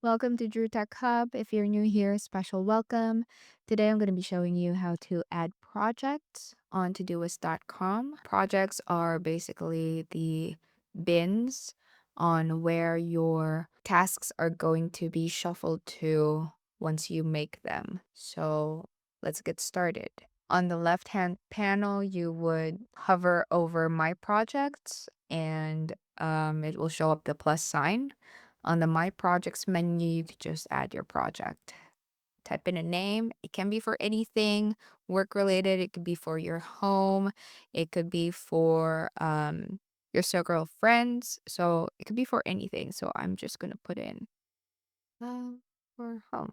Welcome to DrewTech Hub. If you're new here, special welcome. Today I'm going to be showing you how to add projects on Todoist.com. Projects are basically the bins on where your tasks are going to be shuffled to once you make them. So let's get started. On the left-hand panel, you would hover over My Projects and it will show up the plus sign. On the My Projects menu, you could just add your project. Type in a name. It can be for anything work related. It could be for your home. It could be for your circle of friends. So it could be for anything. So I'm just going to put in for home.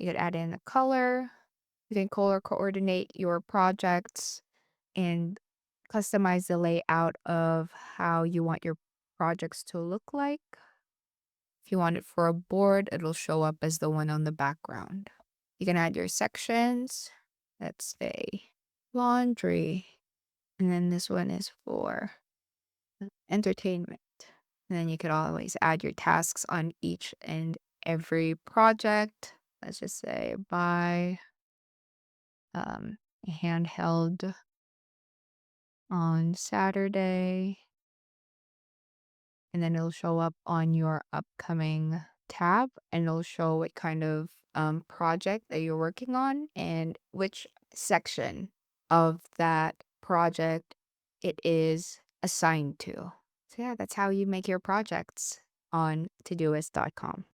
You could add in a color. You can color coordinate your projects and customize the layout of how you want your projects to look like. If you want it for a board, it'll show up as the one on the background. You can add your sections. Let's say laundry. And then this one is for entertainment. And then you could always add your tasks on each and every project. Let's just say buy a handheld on Saturday. And then it'll show up on your upcoming tab and it'll show what kind of project that you're working on and which section of that project it is assigned to. So yeah, that's how you make your projects on Todoist.com.